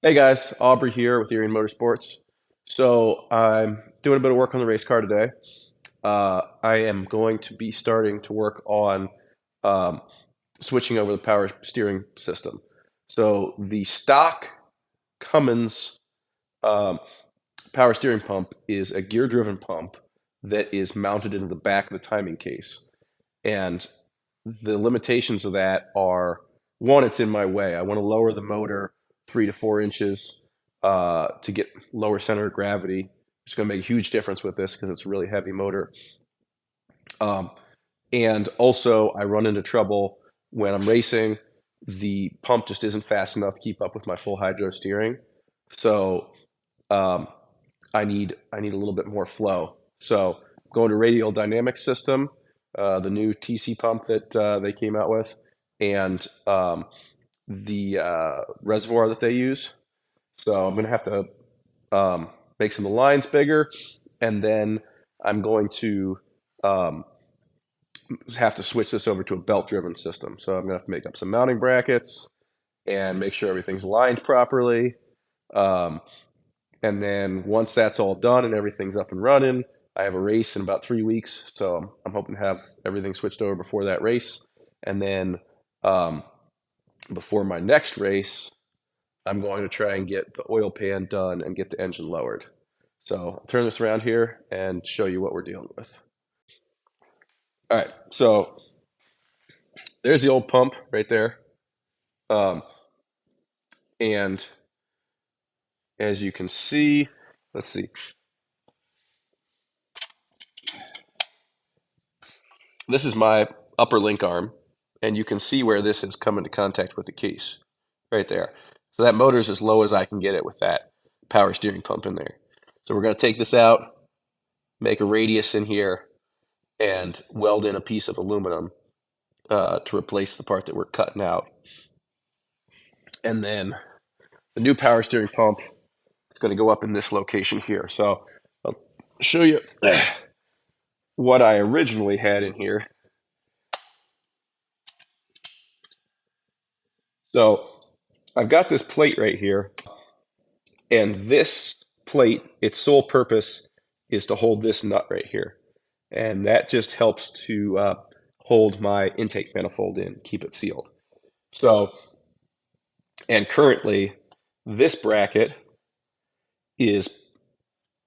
Hey guys, Aubrey here with Erie Motorsports. So I'm doing a bit of work on the race car today. I am going to be starting to work on um, switching over the power steering system. So the stock Cummins um, power steering pump is a gear-driven pump that is mounted into the back of the timing case. And the limitations of that are, one, it's in my way. I want to lower the motor 3 to 4 inches to get lower center of gravity. It's going to make a huge difference with this because it's a really heavy motor. Um, and also, I run into trouble when I'm racing. The pump just isn't fast enough to keep up with my full hydro steering. So um, I need a little bit more flow. So going to radial dynamic system, the new TC pump that they came out with, and the reservoir that they use. So I'm going to have to make some of the lines bigger, and then I'm going to um, have to switch this over to a belt-driven system. So I'm going to have to make up some mounting brackets and make sure everything's aligned properly. Um, And then once that's all done and everything's up and running, I have a race in about 3 weeks. So I'm hoping to have everything switched over before that race. And then um, before my next race, I'm going to try and get the oil pan done and get the engine lowered. So I'll turn this around here and show you what we're dealing with. All right, so there's the old pump right there. Um, and as you can see, let's see, this is my upper link arm, and you can see where this has come into contact with the case right there. So that motor is as low as I can get it with that power steering pump in there. So we're going to take this out, make a radius in here, and weld in a piece of aluminum to replace the part that we're cutting out. And then the new power steering pump is going to go up in this location here. So I'll show you what I originally had in here. So I've got this plate right here, and this plate, its sole purpose is to hold this nut right here. And that just helps to hold my intake manifold in, keep it sealed. So, and currently, this bracket is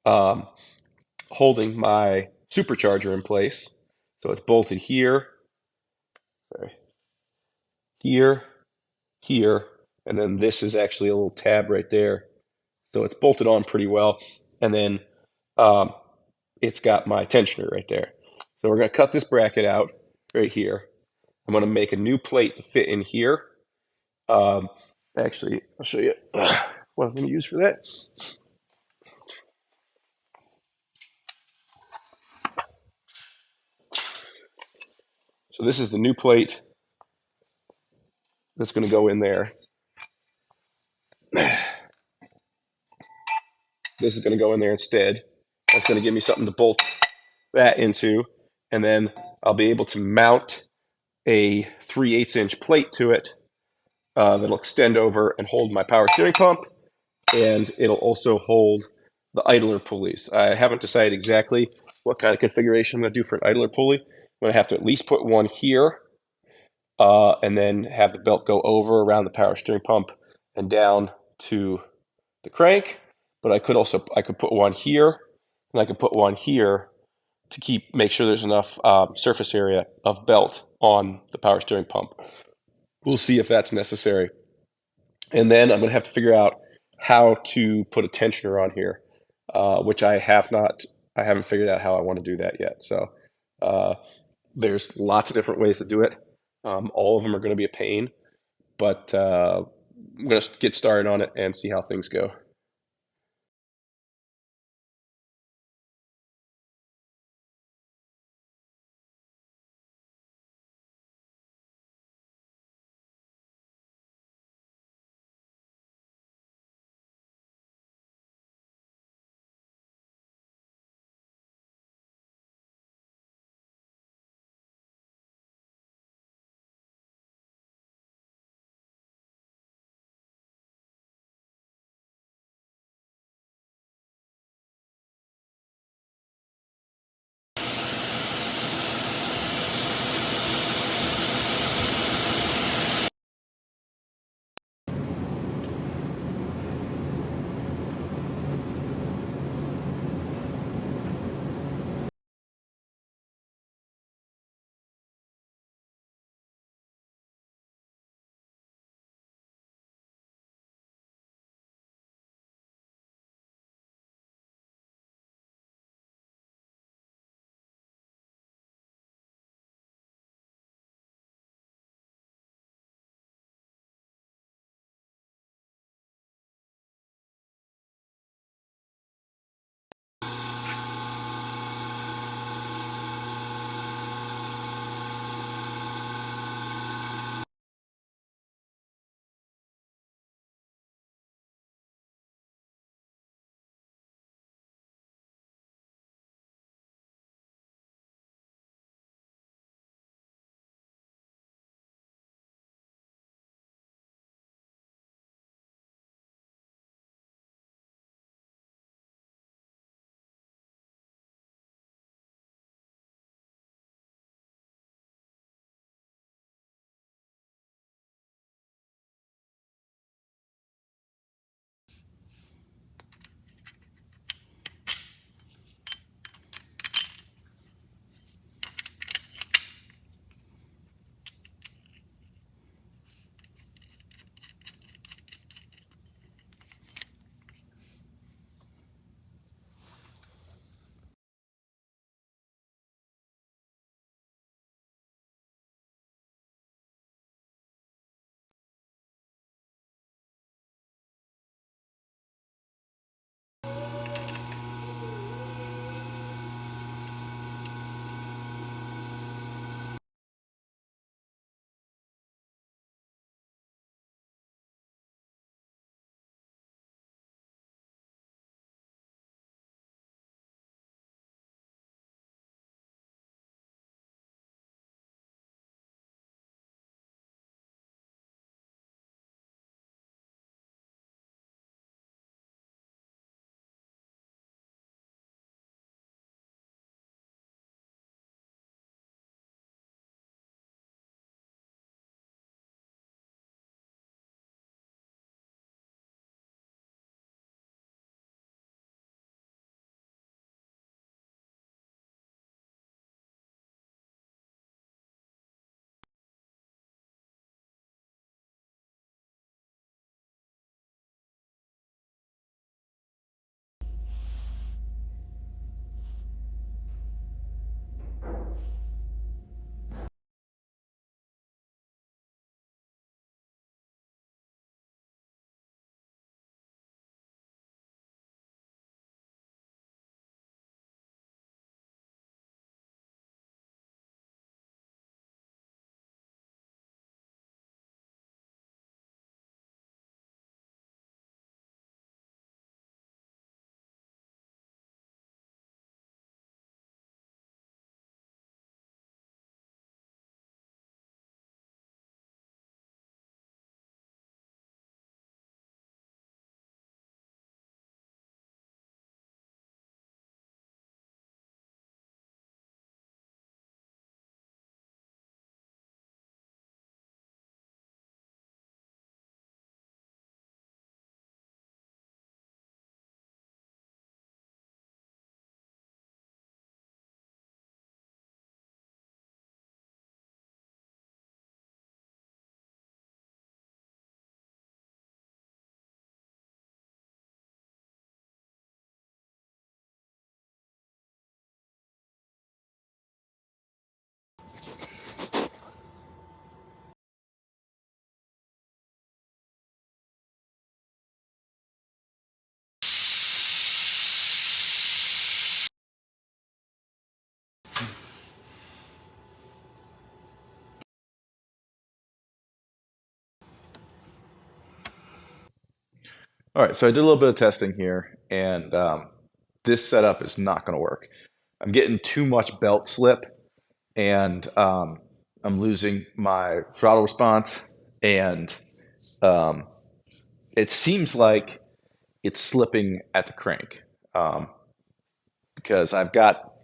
um, holding my supercharger in place. So it's bolted here, sorry, here, here, and then this is actually a little tab right there. So it's bolted on pretty well. And then um, it's got my tensioner right there. So we're going to cut this bracket out right here. I'm going to make a new plate to fit in here. Um, Actually, I'll show you what I'm going to use for that. So this is the new plate that's going to go in there. This is going to go in there instead. That's going to give me something to bolt that into. And then I'll be able to mount a 3/8-inch plate to it that'll extend over and hold my power steering pump. And it'll also hold the idler pulleys. I haven't decided exactly what kind of configuration I'm going to do for an idler pulley. I'm going to have to at least put one here and then have the belt go over around the power steering pump and down to the crank. But I could put one here and I could put one here to make sure there's enough surface area of belt on the power steering pump. We'll see if that's necessary. And then I'm going to have to figure out how to put a tensioner on here, which I haven't figured out how I want to do that yet. So uh, there's lots of different ways to do it. All of them are going to be a pain, but I'm going to get started on it and see how things go. All right, so I did a little bit of testing here, and this setup is not going to work. I'm getting too much belt slip, and I'm losing my throttle response, and um, it seems like it's slipping at the crank um, because I've got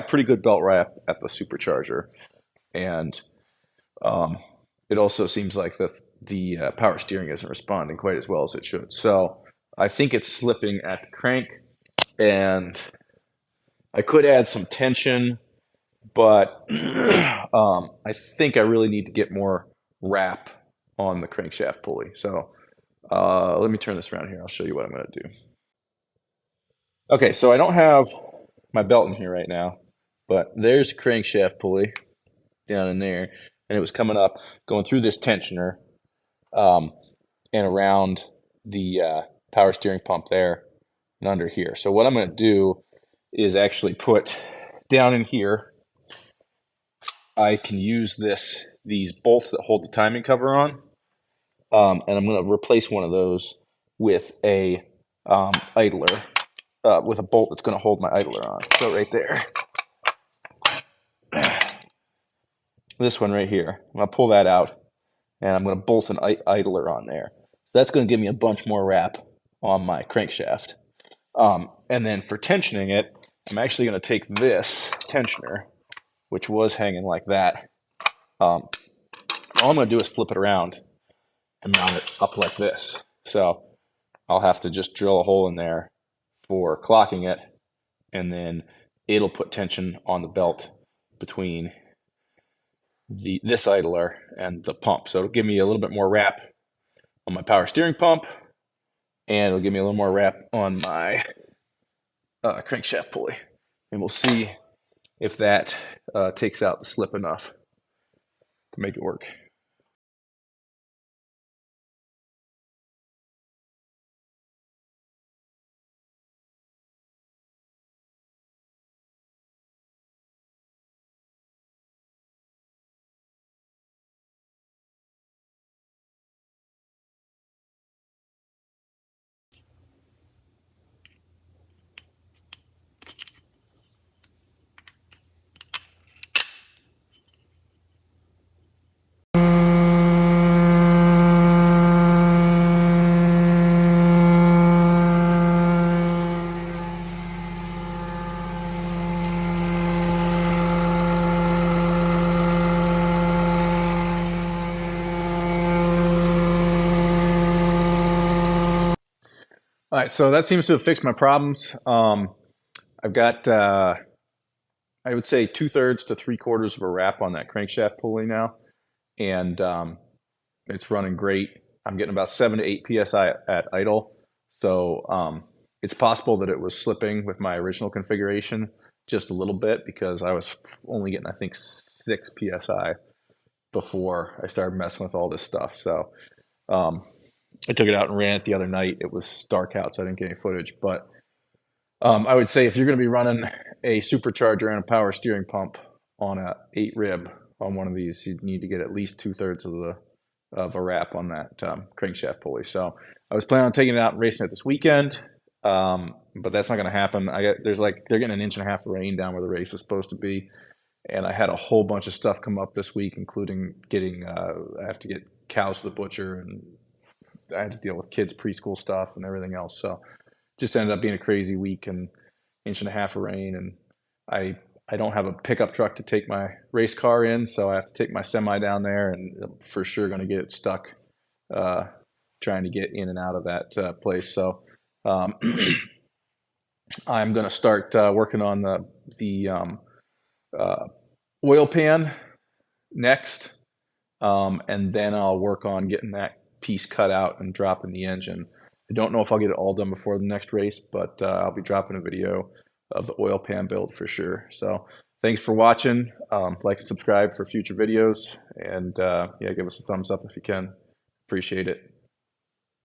pretty good belt wrap at the supercharger, and um, it also seems like the power steering isn't responding quite as well as it should. So I think it's slipping at the crank, and I could add some tension, but I think I really need to get more wrap on the crankshaft pulley. So let me turn this around here. I'll show you what I'm going to do. Okay, so I don't have my belt in here right now, but there's the crankshaft pulley down in there, and it was coming up, going through this tensioner um, and around the power steering pump there and under here. So what I'm going to do is actually put down in here. I can use these bolts that hold the timing cover on, and I'm going to replace one of those with a idler, with a bolt that's going to hold my idler on. So right there, this one right here, I'm going to pull that out, and I'm going to bolt an idler on there. So that's going to give me a bunch more wrap on my crankshaft. And then for tensioning it, I'm actually going to take this tensioner, which was hanging like that. All I'm going to do is flip it around and mount it up like this. So I'll have to just drill a hole in there for clocking it, and then it'll put tension on the belt between this idler and the pump. So it'll give me a little bit more wrap on my power steering pump, and it'll give me a little more wrap on my crankshaft pulley. And we'll see if that takes out the slip enough to make it work. All right, so that seems to have fixed my problems. I've got, I would say, 2/3 to 3/4 of a wrap on that crankshaft pulley now, and it's running great. I'm getting about 7 to 8 psi at idle, so it's possible that it was slipping with my original configuration just a little bit because I was only getting, I think, 6 psi before I started messing with all this stuff. So um, I took it out and ran it the other night. It was dark out, so I didn't get any footage. But I would say if you're going to be running a supercharger and a power steering pump on a 8 rib on one of these, you need to get at least 2/3 of a wrap on that crankshaft pulley. So I was planning on taking it out and racing it this weekend, but that's not going to happen. They're getting an inch and a half of rain down where the race is supposed to be, and I had a whole bunch of stuff come up this week, including getting I have to get cows to the butcher, and I had to deal with kids' preschool stuff and everything else. So just ended up being a crazy week and inch and a half of rain, and I don't have a pickup truck to take my race car in, so I have to take my semi down there, and I'm for sure going to get it stuck uh, trying to get in and out of that place. So um, I'm going to start working on the uh, oil pan next, and then I'll work on getting that piece cut out and dropping the engine. I don't know if I'll get it all done before the next race, but I'll be dropping a video of the oil pan build for sure. So thanks for watching. Like and subscribe for future videos, and yeah, give us a thumbs up if you can. Appreciate it.